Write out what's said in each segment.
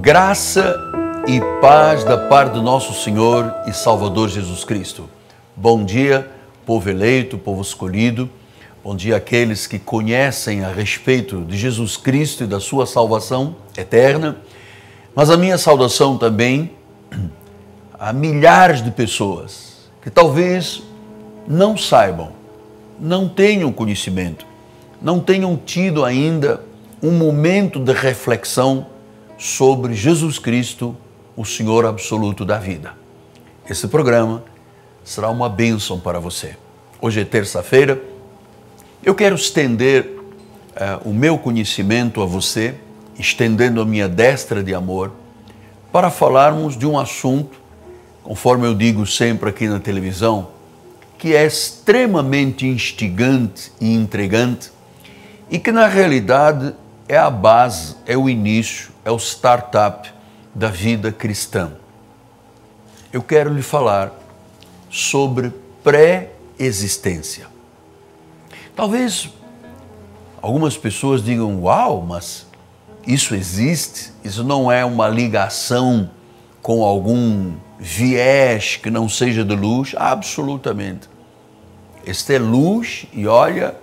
Graça e paz da parte do nosso Senhor e Salvador Jesus Cristo. Bom dia, povo eleito, povo escolhido. Bom dia àqueles que conhecem a respeito de Jesus Cristo e da sua salvação eterna. Mas a minha saudação também a milhares de pessoas que talvez não saibam, não tenham conhecimento, não tenham tido ainda um momento de reflexão sobre Jesus Cristo, o Senhor absoluto da vida. Esse programa será uma bênção para você. Hoje é terça-feira. Eu quero estender o meu conhecimento a você, estendendo a minha destra de amor, para falarmos de um assunto, conforme eu digo sempre aqui na televisão, que é extremamente instigante e intrigante e que na realidade é a base, é o início, é o startup da vida cristã. Eu quero lhe falar sobre pré-existência. Talvez algumas pessoas digam, uau, mas isso existe? Isso não é uma ligação com algum viés que não seja de luz? Absolutamente. Este é luz e olha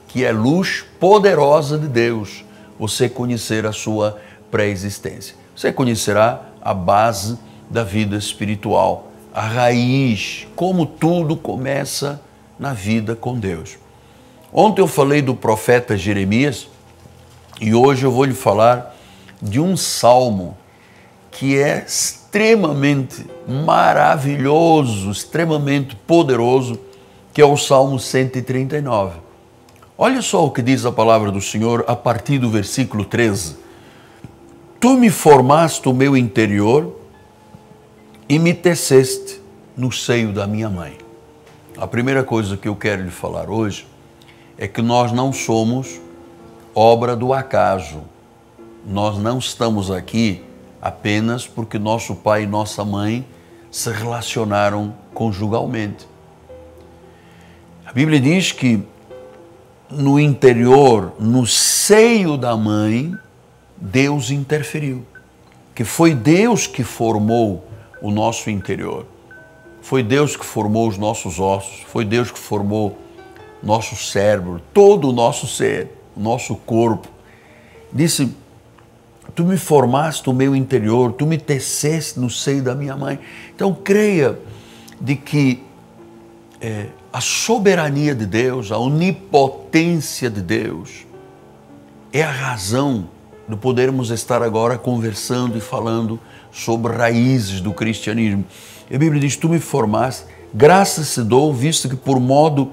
que é luz poderosa de Deus. Você conhecer a sua pré-existência. Você conhecerá a base da vida espiritual, a raiz, como tudo começa na vida com Deus. Ontem eu falei do profeta Jeremias e hoje eu vou lhe falar de um salmo que é extremamente maravilhoso, extremamente poderoso, que é o Salmo 139. Olha só o que diz a palavra do Senhor a partir do versículo 13. Tu me formaste o meu interior e me teceste no seio da minha mãe. A primeira coisa que eu quero lhe falar hoje é que nós não somos obra do acaso. Nós não estamos aqui apenas porque nosso pai e nossa mãe se relacionaram conjugalmente. A Bíblia diz que no interior, no seio da mãe, Deus interferiu. Que foi Deus que formou o nosso interior. Foi Deus que formou os nossos ossos. Foi Deus que formou nosso cérebro, todo o nosso ser, o nosso corpo. Disse, tu me formaste o meu interior, tu me teceste no seio da minha mãe. Então creia de que a soberania de Deus, a onipotência de Deus, é a razão de podermos estar agora conversando e falando sobre raízes do cristianismo. A Bíblia diz, tu me formaste, graças te dou, visto que por modo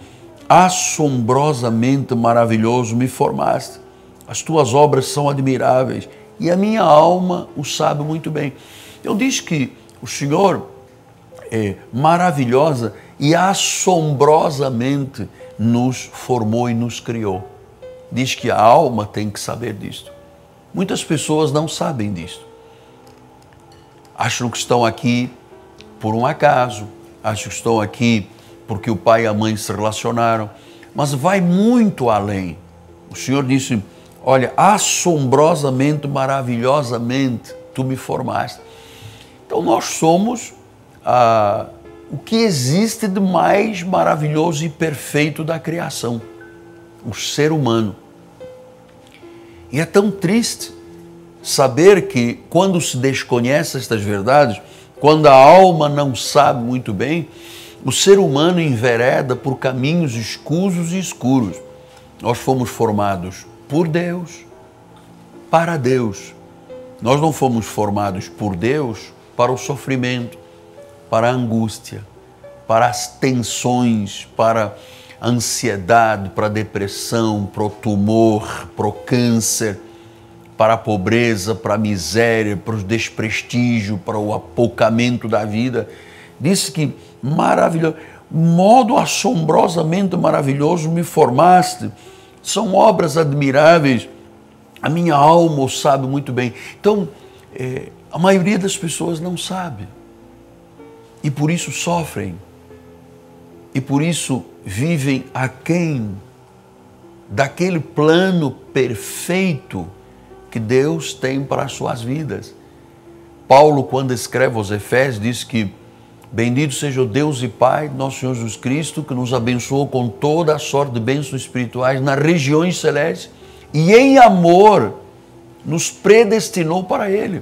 assombrosamente maravilhoso me formaste. As tuas obras são admiráveis e a minha alma o sabe muito bem. Então diz que o Senhor maravilhosa e assombrosamente nos formou e nos criou. Diz que a alma tem que saber disto. Muitas pessoas não sabem disto. Acham que estão aqui por um acaso, acham que estão aqui porque o pai e a mãe se relacionaram, mas vai muito além. O Senhor disse, olha, assombrosamente, maravilhosamente, tu me formaste. Então nós somos o que existe de mais maravilhoso e perfeito da criação, o ser humano. E é tão triste saber que quando se desconhece estas verdades, quando a alma não sabe muito bem, o ser humano envereda por caminhos escusos e escuros. Nós fomos formados por Deus, para Deus. Nós não fomos formados por Deus para o sofrimento, para a angústia, para as tensões, para a ansiedade, para a depressão, para o tumor, para o câncer, para a pobreza, para a miséria, para o desprestígio, para o apoucamento da vida. Disse que maravilhoso, modo assombrosamente maravilhoso me formaste. São obras admiráveis, a minha alma o sabe muito bem. Então, a maioria das pessoas não sabe. E por isso sofrem. E por isso vivem aquém daquele plano perfeito que Deus tem para as suas vidas. Paulo, quando escreve aos Efésios, diz que bendito seja o Deus e Pai de nosso Senhor Jesus Cristo, que nos abençoou com toda a sorte de bênçãos espirituais nas regiões celestes e em amor nos predestinou para Ele.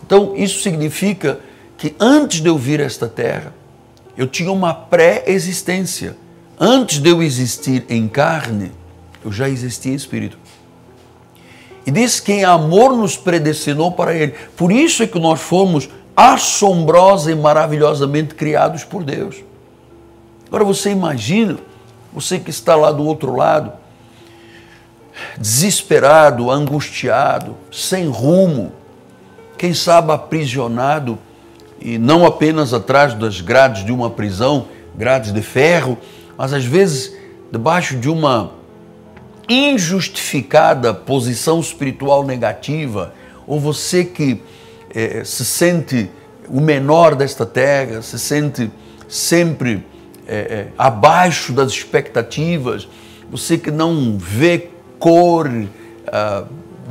Então, isso significa que antes de eu vir a esta terra, eu tinha uma pré-existência. Antes de eu existir em carne, eu já existia em espírito. E diz que em amor nos predestinou para Ele. Por isso é que nós fomos assombrosa e maravilhosamente criados por Deus. Agora você imagina, você que está lá do outro lado, desesperado, angustiado, sem rumo, quem sabe aprisionado, e não apenas atrás das grades de uma prisão, grades de ferro, mas às vezes debaixo de uma injustificada posição espiritual negativa, ou você que se sente o menor desta terra, se sente sempre abaixo das expectativas, você que não vê cor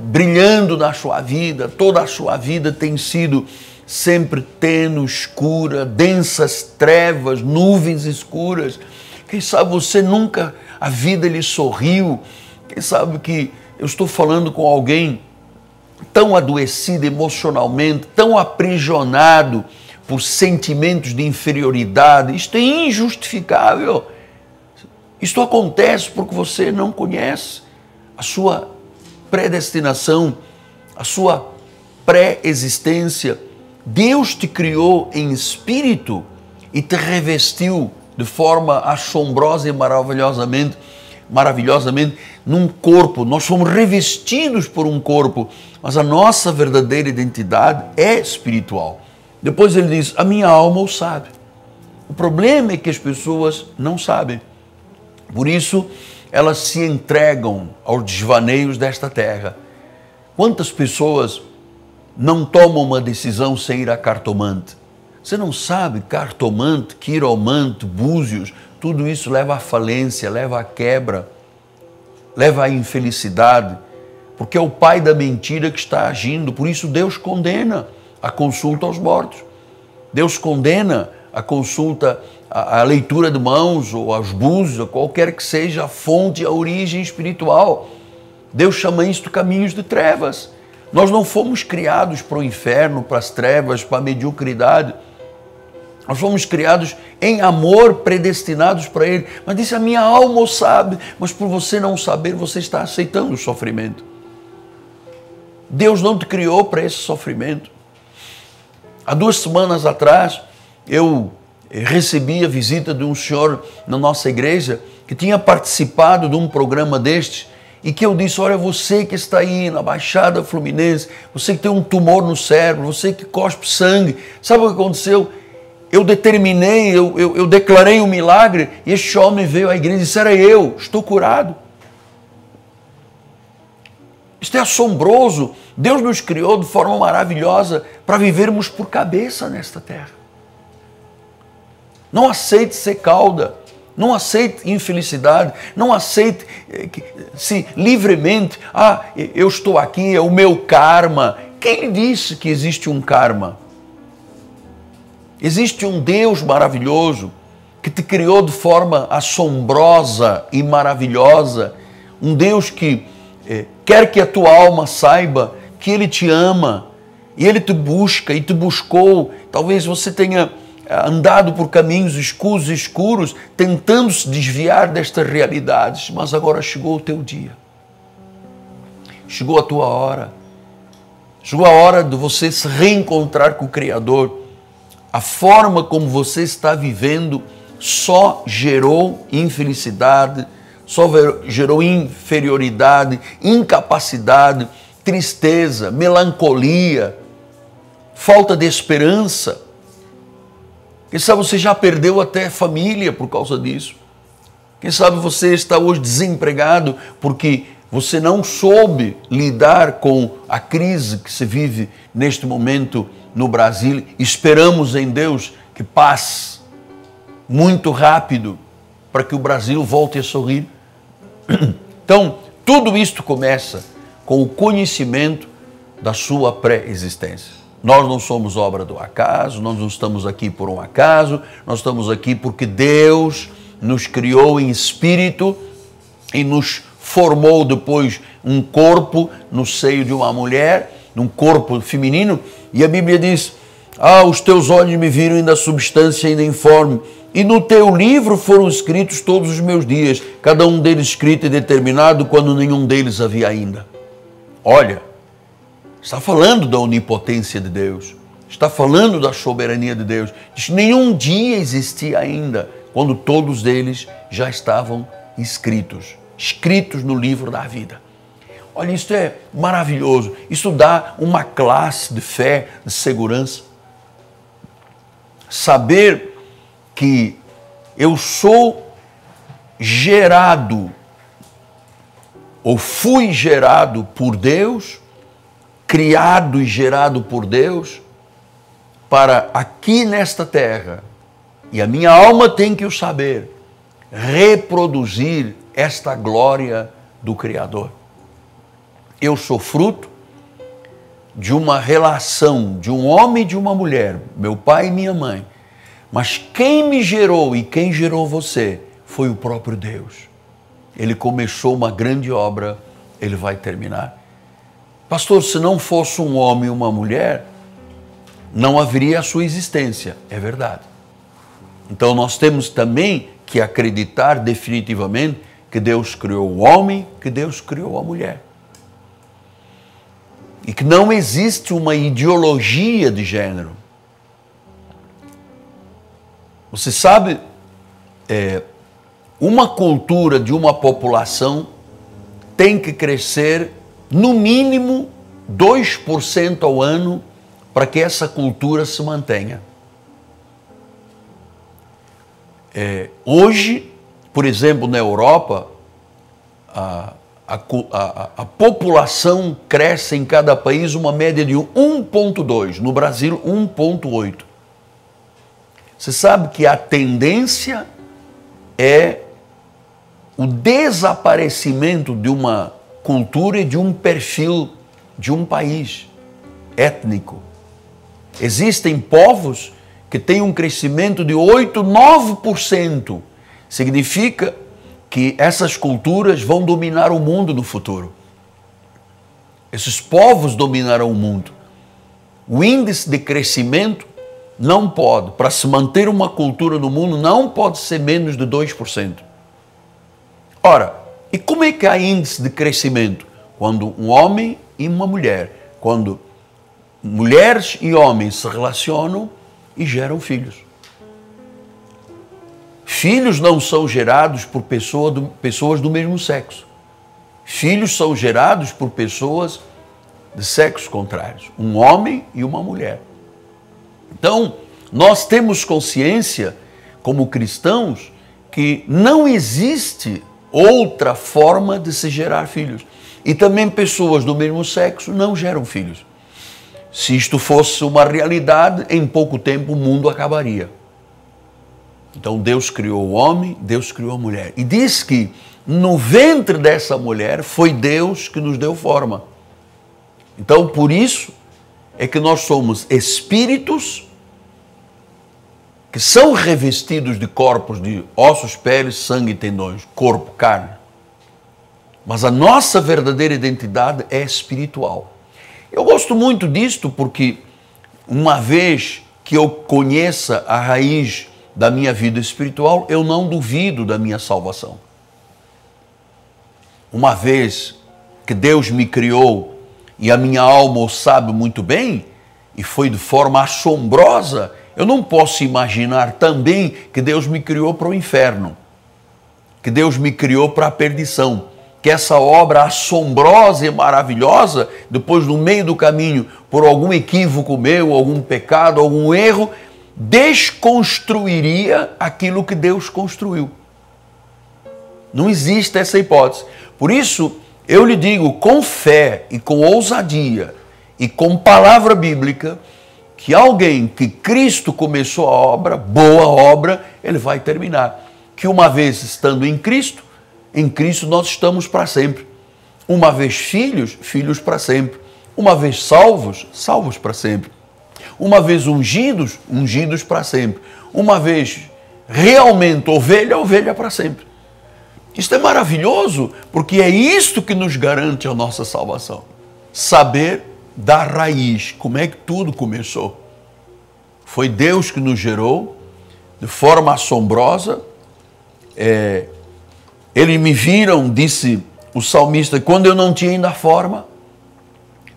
brilhando na sua vida, toda a sua vida tem sido sempre tênue, escura, densas trevas, nuvens escuras. Quem sabe você nunca, a vida lhe sorriu. Quem sabe que eu estou falando com alguém tão adoecido emocionalmente, tão aprisionado por sentimentos de inferioridade. Isto é injustificável. Isto acontece porque você não conhece a sua predestinação, a sua pré-existência. Deus te criou em espírito e te revestiu de forma assombrosa e maravilhosamente num corpo. Nós somos revestidos por um corpo, mas a nossa verdadeira identidade é espiritual. Depois ele diz, a minha alma o sabe. O problema é que as pessoas não sabem. Por isso, elas se entregam aos desvaneios desta terra. Quantas pessoas não tomam uma decisão sem ir a cartomante? Você não sabe, cartomante, quiromante, búzios, tudo isso leva à falência, leva à quebra, leva à infelicidade, porque é o pai da mentira que está agindo. Por isso Deus condena a consulta aos mortos. Deus condena a consulta, a leitura de mãos, ou aos búzios, ou qualquer que seja a fonte, a origem espiritual. Deus chama isso de caminhos de trevas. Nós não fomos criados para o inferno, para as trevas, para a mediocridade. Nós fomos criados em amor, predestinados para Ele. Mas disse, a minha alma o sabe, mas por você não saber, você está aceitando o sofrimento. Deus não te criou para esse sofrimento. Há 2 semanas atrás, eu recebi a visita de um senhor na nossa igreja que tinha participado de um programa destes e que eu disse, olha, você que está aí na Baixada Fluminense, você que tem um tumor no cérebro, você que cospe sangue, sabe o que aconteceu? Eu determinei, eu declarei um milagre e este homem veio à igreja e disse, era eu, estou curado. Isto é assombroso. Deus nos criou de forma maravilhosa para vivermos por cabeça nesta terra. Não aceite ser cauda, não aceite infelicidade, não aceite se livremente, eu estou aqui, é o meu karma. Quem lhe disse que existe um karma? Existe um Deus maravilhoso que te criou de forma assombrosa e maravilhosa, um Deus que quer que a tua alma saiba que Ele te ama e Ele te busca e te buscou. Talvez você tenha andado por caminhos escuros, tentando se desviar destas realidades, mas agora chegou o teu dia. Chegou a tua hora. Chegou a hora de você se reencontrar com o Criador. A forma como você está vivendo só gerou infelicidade, só gerou inferioridade, incapacidade, tristeza, melancolia, falta de esperança. Quem sabe você já perdeu até família por causa disso. Quem sabe você está hoje desempregado porque você não soube lidar com a crise que se vive neste momento no Brasil. Esperamos em Deus que passe muito rápido para que o Brasil volte a sorrir. Então, tudo isto começa com o conhecimento da sua pré-existência. Nós não somos obra do acaso, nós não estamos aqui por um acaso, nós estamos aqui porque Deus nos criou em espírito e nos formou depois um corpo no seio de uma mulher, num corpo feminino, e a Bíblia diz: os teus olhos me viram ainda a substância ainda informe, e no teu livro foram escritos todos os meus dias, cada um deles escrito e determinado quando nenhum deles havia ainda. Olha, está falando da onipotência de Deus, está falando da soberania de Deus. Diz que nenhum dia existia ainda, quando todos eles já estavam escritos no livro da vida. Olha, isso é maravilhoso, isso dá uma classe de fé, de segurança. Saber que eu sou gerado, ou fui gerado por Deus, criado e gerado por Deus, para aqui nesta terra, e a minha alma tem que o saber, reproduzir esta glória do Criador. Eu sou fruto de uma relação de um homem e de uma mulher, meu pai e minha mãe, mas quem me gerou e quem gerou você foi o próprio Deus. Ele começou uma grande obra, ele vai terminar. Pastor, se não fosse um homem e uma mulher, não haveria a sua existência. É verdade. Então nós temos também que acreditar definitivamente que Deus criou o homem, que Deus criou a mulher. E que não existe uma ideologia de gênero. Você sabe, uma cultura de uma população tem que crescer no mínimo 2% ao ano para que essa cultura se mantenha. Hoje, por exemplo, na Europa, a população cresce em cada país uma média de 1,2, no Brasil 1,8. Você sabe que a tendência é o desaparecimento de uma cultura e de um perfil de um país étnico. Existem povos que têm um crescimento de 8, 9%. Significa que essas culturas vão dominar o mundo no futuro. Esses povos dominarão o mundo. O índice de crescimento não pode, para se manter uma cultura no mundo, não pode ser menos de 2%. Ora, e como é que há índice de crescimento? Quando um homem e uma mulher, quando mulheres e homens se relacionam e geram filhos. Filhos não são gerados por pessoas do mesmo sexo. Filhos são gerados por pessoas de sexos contrários, um homem e uma mulher. Então, nós temos consciência, como cristãos, que não existe outra forma de se gerar filhos. E também pessoas do mesmo sexo não geram filhos. Se isto fosse uma realidade, em pouco tempo o mundo acabaria. Então Deus criou o homem, Deus criou a mulher. E diz que no ventre dessa mulher foi Deus que nos deu forma. Então por isso é que nós somos espíritos que são revestidos de corpos de ossos, peles, sangue e tendões, corpo, carne. Mas a nossa verdadeira identidade é espiritual. Eu gosto muito disto porque uma vez que eu conheça a raiz da minha vida espiritual, eu não duvido da minha salvação. Uma vez que Deus me criou e a minha alma o sabe muito bem, e foi de forma assombrosa, eu não posso imaginar também que Deus me criou para o inferno, que Deus me criou para a perdição, que essa obra assombrosa e maravilhosa, depois no meio do caminho, por algum equívoco meu, algum pecado, algum erro, desconstruiria aquilo que Deus construiu. Não existe essa hipótese. Por isso, eu lhe digo com fé e com ousadia e com palavra bíblica, que alguém que Cristo começou a obra, boa obra, ele vai terminar. Que uma vez estando em Cristo nós estamos para sempre. Uma vez filhos, filhos para sempre. Uma vez salvos, salvos para sempre. Uma vez ungidos, ungidos para sempre. Uma vez realmente ovelha, ovelha para sempre. Isto é maravilhoso, porque é isto que nos garante a nossa salvação. Saber da raiz, como é que tudo começou. Foi Deus que nos gerou de forma assombrosa. Eles me viram, disse o salmista, quando eu não tinha ainda forma.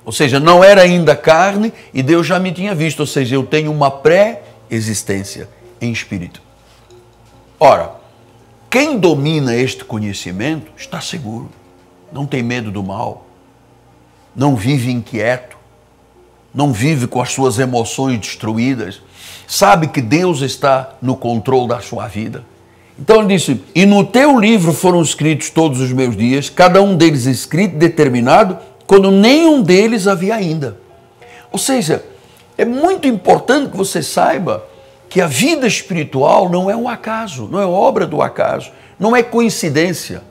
Ou seja, não era ainda carne e Deus já me tinha visto. Ou seja, eu tenho uma pré-existência em espírito. Ora, quem domina este conhecimento está seguro. Não tem medo do mal. Não vive inquieto. Não vive com as suas emoções destruídas. Sabe que Deus está no controle da sua vida. Então ele disse, e no teu livro foram escritos todos os meus dias, cada um deles escrito, determinado, quando nenhum deles havia ainda. Ou seja, é muito importante que você saiba que a vida espiritual não é um acaso, não é obra do acaso, não é coincidência.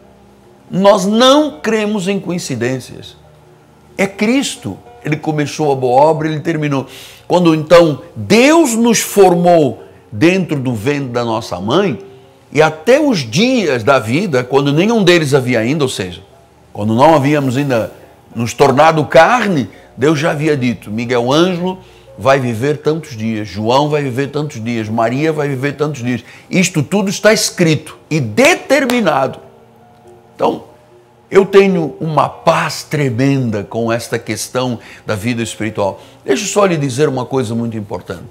Nós não cremos em coincidências. É Cristo. Ele começou a boa obra, ele terminou. Quando então Deus nos formou dentro do ventre da nossa mãe, e até os dias da vida, quando nenhum deles havia ainda, ou seja, quando não havíamos ainda nos tornado carne, Deus já havia dito, Miguel Ângelo vai viver tantos dias, João vai viver tantos dias, Maria vai viver tantos dias. Isto tudo está escrito e determinado. Então, eu tenho uma paz tremenda com esta questão da vida espiritual. Deixa eu só lhe dizer uma coisa muito importante.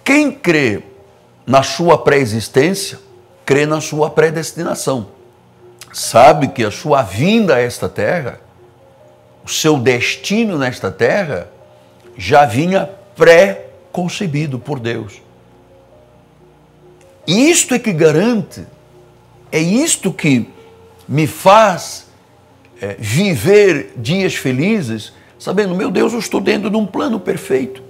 Quem crê na sua pré-existência, crê na sua predestinação. Sabe que a sua vinda a esta terra, o seu destino nesta terra, já vinha pré-concebido por Deus. E isto é que garante, é isto que me faz viver dias felizes, sabendo, meu Deus, eu estou dentro de um plano perfeito.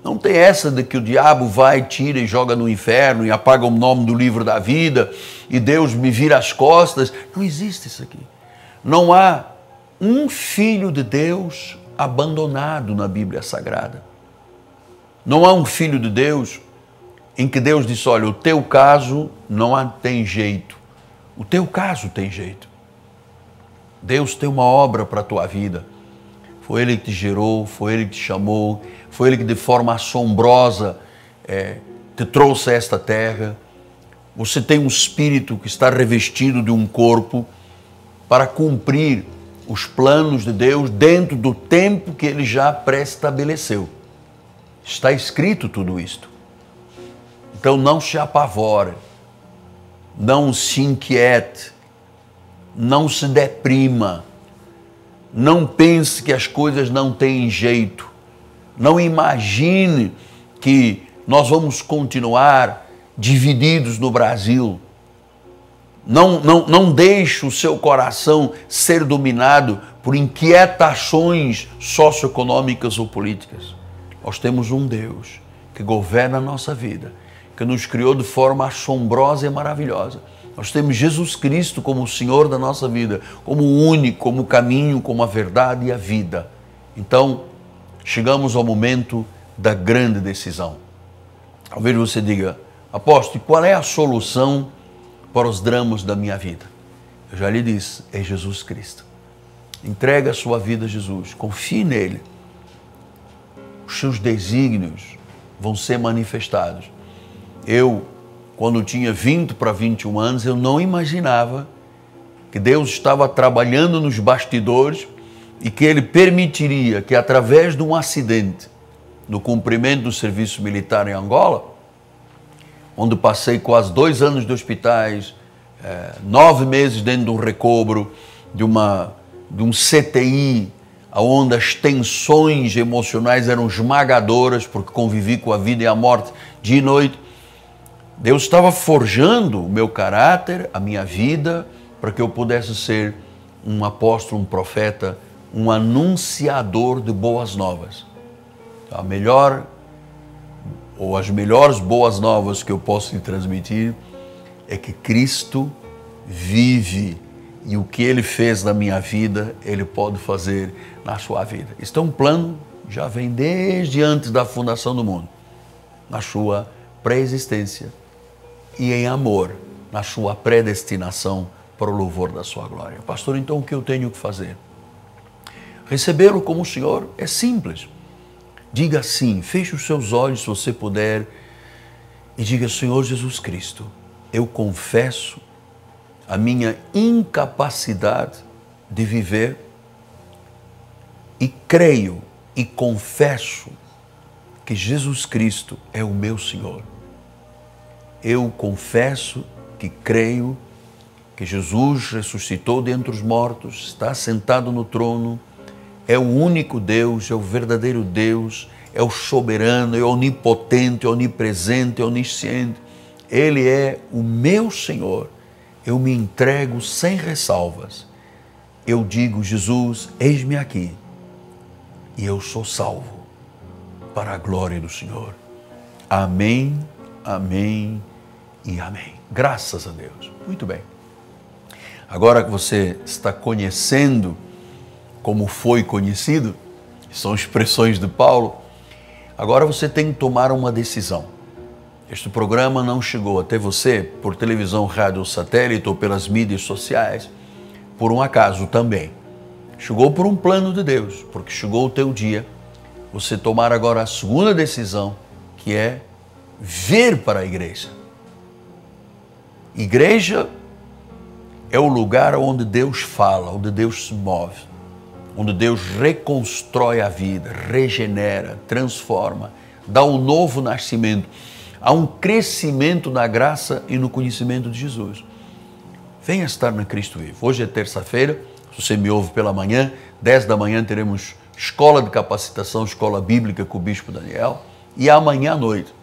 Não tem essa de que o diabo vai, tira e joga no inferno e apaga o nome do livro da vida e Deus me vira as costas. Não existe isso aqui. Não há um filho de Deus abandonado na Bíblia Sagrada. Não há um filho de Deus em que Deus disse, olha, o teu caso não tem jeito. O teu caso tem jeito. Deus tem uma obra para a tua vida. Foi Ele que te gerou, foi Ele que te chamou, foi Ele que de forma assombrosa te trouxe a esta terra. Você tem um espírito que está revestido de um corpo para cumprir os planos de Deus dentro do tempo que Ele já pré-estabeleceu. Está escrito tudo isto. Então não se apavore. Não se inquiete, não se deprima, não pense que as coisas não têm jeito, não imagine que nós vamos continuar divididos no Brasil. Não deixe o seu coração ser dominado por inquietações socioeconômicas ou políticas. Nós temos um Deus que governa a nossa vida, que nos criou de forma assombrosa e maravilhosa. Nós temos Jesus Cristo como o Senhor da nossa vida, como o único, como o caminho, como a verdade e a vida. Então, chegamos ao momento da grande decisão. Talvez você diga, apóstolo, qual é a solução para os dramas da minha vida? Eu já lhe disse, é Jesus Cristo. Entrega a sua vida a Jesus, confie nele. Os seus desígnios vão ser manifestados. Eu, quando tinha 20 para 21 anos, eu não imaginava que Deus estava trabalhando nos bastidores e que Ele permitiria que, através de um acidente, no cumprimento do serviço militar em Angola, onde passei quase 2 anos de hospitais, 9 meses dentro de um recobro, de um CTI, onde as tensões emocionais eram esmagadoras, porque convivi com a vida e a morte dia e noite. Deus estava forjando o meu caráter, a minha vida, para que eu pudesse ser um apóstolo, um profeta, um anunciador de boas novas. A melhor, ou as melhores boas novas que eu posso lhe transmitir é que Cristo vive e o que Ele fez na minha vida, Ele pode fazer na sua vida. Isto é um plano já vem desde antes da fundação do mundo, na sua pré-existência e em amor, na sua predestinação para o louvor da sua glória. Pastor, então o que eu tenho que fazer? Recebê-lo como o Senhor é simples. Diga sim, feche os seus olhos se você puder e diga: Senhor Jesus Cristo, eu confesso a minha incapacidade de viver e creio e confesso que Jesus Cristo é o meu Senhor. Eu confesso que creio que Jesus ressuscitou dentre os mortos, está sentado no trono, é o único Deus, é o verdadeiro Deus, é o soberano, é onipotente, é onipresente, é onisciente. Ele é o meu Senhor. Eu me entrego sem ressalvas. Eu digo: Jesus, eis-me aqui. E eu sou salvo para a glória do Senhor. Amém, amém e amém. Graças a Deus. Muito bem. Agora que você está conhecendo como foi conhecido, são expressões de Paulo, agora você tem que tomar uma decisão. Este programa não chegou até você por televisão, rádio, satélite ou pelas mídias sociais, por um acaso também. Chegou por um plano de Deus, porque chegou o teu dia, você tomar agora a segunda decisão, que é vir para a igreja. Igreja é o lugar onde Deus fala, onde Deus se move, onde Deus reconstrói a vida, regenera, transforma, dá um novo nascimento. Há um crescimento na graça e no conhecimento de Jesus. Venha estar na Cristo Vivo. Hoje é terça-feira, se você me ouve pela manhã, 10 da manhã teremos escola de capacitação, escola bíblica com o Bispo Daniel, e amanhã à noite,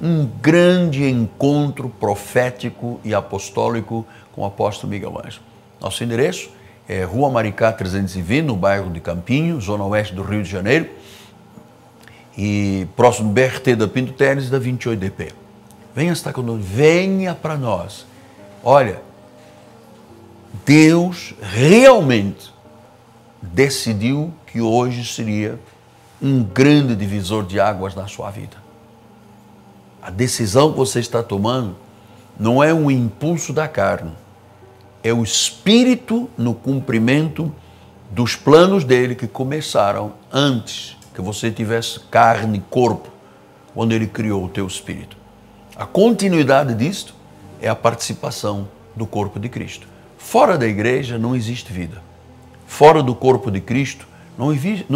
um grande encontro profético e apostólico com o apóstolo Miguel Ângelo. Nosso endereço é Rua Maricá 320, no bairro de Campinho, zona oeste do Rio de Janeiro, e próximo do BRT da Pinto Teles, da 28DP. Venha estar conosco, venha para nós. Olha, Deus realmente decidiu que hoje seria um grande divisor de águas na sua vida. A decisão que você está tomando não é um impulso da carne, é o Espírito no cumprimento dos planos dele que começaram antes que você tivesse carne e corpo, quando ele criou o teu espírito. A continuidade disto é a participação do corpo de Cristo. Fora da igreja não existe vida. Fora do corpo de Cristo não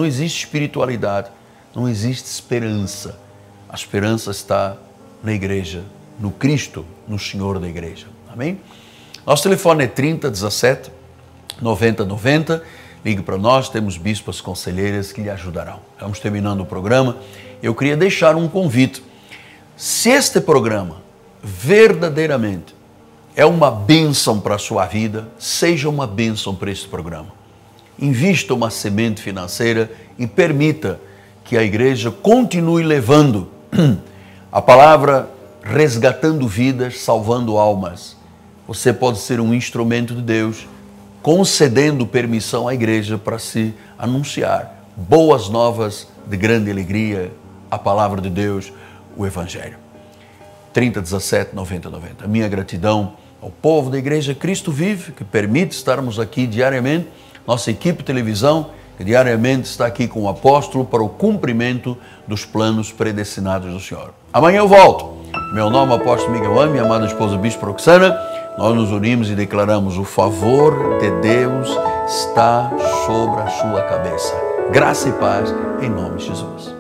existe espiritualidade, não existe esperança. A esperança está na igreja, no Cristo, no Senhor da igreja. Amém? Nosso telefone é 30 17 90 90. Ligue para nós, temos bispas conselheiras que lhe ajudarão. Estamos terminando o programa. Eu queria deixar um convite. Se este programa verdadeiramente é uma bênção para a sua vida, seja uma bênção para este programa. Invista uma semente financeira e permita que a igreja continue levando a palavra, resgatando vidas, salvando almas. Você pode ser um instrumento de Deus, concedendo permissão à igreja para se anunciar boas novas de grande alegria, a palavra de Deus, o Evangelho. 30 17 90 90. A minha gratidão ao povo da Igreja Cristo Vive, que permite estarmos aqui diariamente, nossa equipe de televisão, que diariamente está aqui com o apóstolo para o cumprimento dos planos predestinados do Senhor. Amanhã eu volto. Meu nome é o apóstolo Miguel Ângelo, minha amada esposa Bispo Roxana. Nós nos unimos e declaramos: o favor de Deus está sobre a sua cabeça. Graça e paz em nome de Jesus.